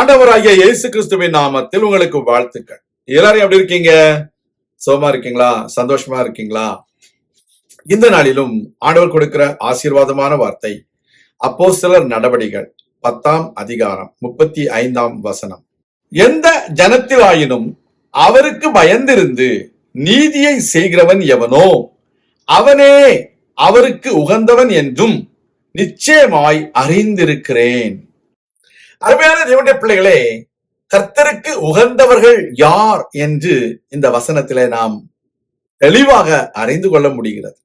ஆண்டவராகிய இயேசு கிறிஸ்துவின் நாமத்தில் உங்களுக்கு வாழ்த்துக்கள். எல்லாரும் எப்படி இருக்கீங்க? சுகமா இருக்கீங்களா? சந்தோஷமா இருக்கீங்களா? இந்த நாளிலும் ஆண்டவர் கொடுக்கிற ஆசீர்வாதமான வார்த்தை அப்போஸ்தலர் நடவடிக்கைகள் 10ஆம் அதிகாரம் 35ஆம் வசனம். எந்த ஜனத்திலாயினும் அவருக்கு பயந்திருந்து நீதியை செய்கிறவன் எவனோ அவனே அவருக்கு உகந்தவன் என்றும் நிச்சயமாய் அறிந்திருக்கிறேன். அருமையான தேவனுடைய பிள்ளைகளே, கர்த்தருக்கு உகந்தவர்கள் யார் என்று இந்த வசனத்திலே நாம் தெளிவாக அறிந்து கொள்ள முடிகிறது.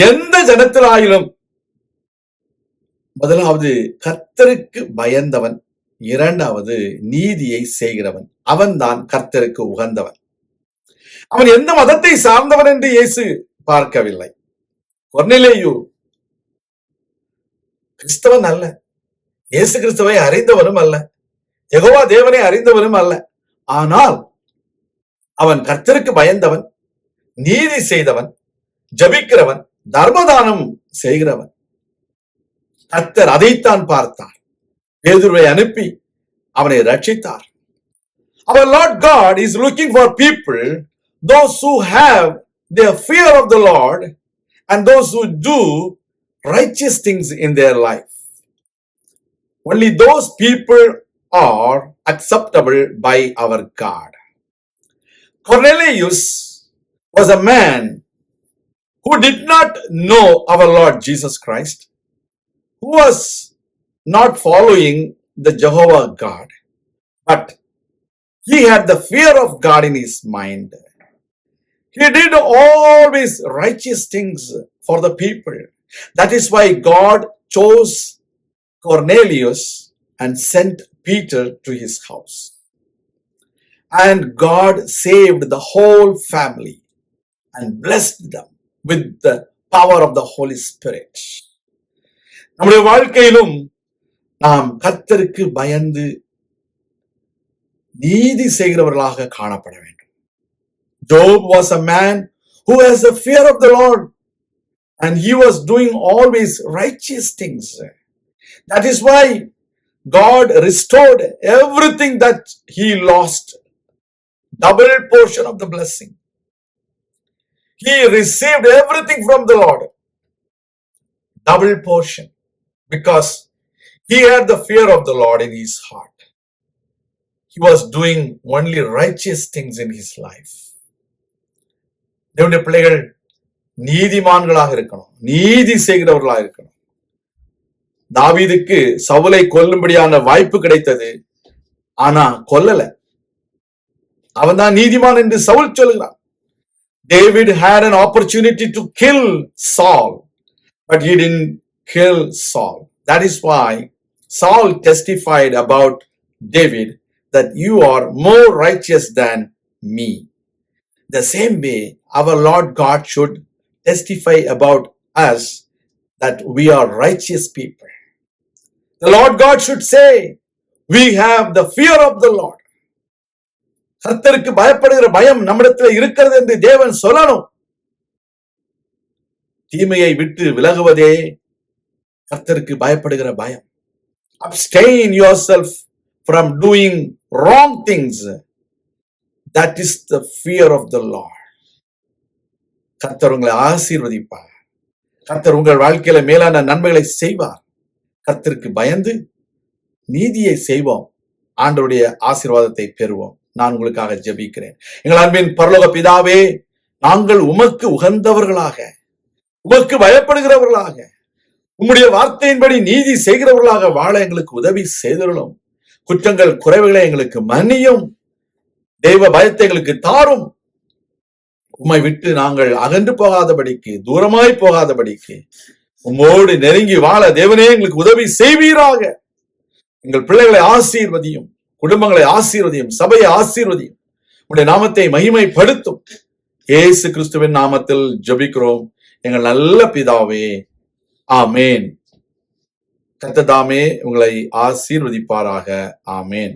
எந்த ஜனத்திலாயிலும் முதலாவது கர்த்தருக்கு பயந்தவன், இரண்டாவது நீதியை செய்கிறவன், அவன்தான் கர்த்தருக்கு உகந்தவன். அவன் எந்த மதத்தை சார்ந்தவன் என்று இயேசு பார்க்கவில்லை. கொர்நேலியு கிறிஸ்தவன் அல்ல, இயேசு கிறிஸ்துவை அறிந்தவனும் அல்ல, யெகோவா தேவனை அறிந்தவனும் அல்ல. ஆனால் அவன் கர்த்தருக்கு பயந்தவன், நீதி செய்தவன், ஜபிக்கிறவன், தர்மதானம் செய்கிறவன். கர்த்தர் அதைத்தான் பார்த்தார். பேதுருவை அனுப்பி அவனை ரட்சித்தார். Our Lord God is looking for people, those who have the fear of the Lord and those who do righteous things in their life. Only those people are acceptable by our God. Cornelius was a man who did not know our Lord Jesus Christ, who was not following the Jehovah God, but he had the fear of God in his mind. He did always righteous things for the people. That is why God chose Cornelius and sent Peter to his house. And God saved the whole family and blessed them with the power of the Holy Spirit. நம்முடைய வாழ்க்கையிலும் நாம் கர்த்தருக்கு பயந்து நீதி செய்கிறவர்களாக காணப்பட வேண்டும். Job was a man who has the fear of the Lord and he was doing always righteous things. That is why God restored everything that he lost, double portion of the blessing. He received everything from the Lord, double portion, because he had the fear of the Lord in his heart. He was doing only righteous things in his life. தேவனுடைய பிள்ளைகள் நீதிமான்களாக இருக்கணும், நீதி செய்கிறவர்களாக இருக்கணும். தாவீதுக்கு சவுலை கொல்லும்படியான வாய்ப்பு கிடைத்தது, ஆனா கொல்லல. அவன் தான் நீதிமான் என்று சவுல் சொல்கிறான். David had an opportunity to kill Saul, but he didn't kill Saul. That is why Saul testified about David that you are more righteous than me. The same way our Lord God should testify about us that we are righteous people. The Lord God should say, we have the fear of the Lord. கர்த்தருக்கு பயப்படுகிற பயம் நம்மிடத்தில் இருக்கிறது என்று தேவன் சொல்லணும். தீமையை விட்டு விலகுவதே கர்த்தருக்கு பயப்படுகிற பயம். Abstain yourself from doing wrong things. That is the fear of the Lord. கர்த்தர் உங்களை ஆசீர்வதிப்பார். கர்த்தர் உங்கள் வாழ்க்கையில மேலான நன்மைகளை செய்வார். கர்த்தருக்கு பயந்து நீதியை செய்வோம், ஆண்டவருடைய ஆசீர்வாதத்தை பெறுவோம். நான் உங்களுக்காக ஜெபிக்கிறேன். எங்கள் அன்பின் பரலோக பிதாவே, நாங்கள் உமக்கு உகந்தவர்களாக, உமக்கு பயப்படுகிறவர்களாக, உம்முடைய வார்த்தையின்படி நீதி செய்கிறவர்களாக வாழ எங்களுக்கு உதவி செய்தருளும். குற்றங்கள் குறைவுகளை எங்களுக்கு மன்னியும். தெய்வ பயத்தை எங்களுக்கு தாரும். உம்மை விட்டு நாங்கள் அகன்று போகாதபடிக்கு, தூரமாய் போகாதபடிக்கு, உம்மோடு நெருங்கி வாழ தேவனே எங்களுக்கு உதவி செய்வீராக. எங்கள் பிள்ளைகளை ஆசீர்வதியும், குடும்பங்களை ஆசீர்வதியும், சபையை ஆசீர்வதியும். உம்முடைய நாமத்தை மகிமைப்படுத்தும். இயேசு கிறிஸ்துவின் நாமத்தில் ஜெபிக்கிறோம் எங்கள் நல்ல பிதாவே, ஆமேன். கர்த்தர் தாமே உங்களை ஆசீர்வதிப்பாராக. ஆமேன்.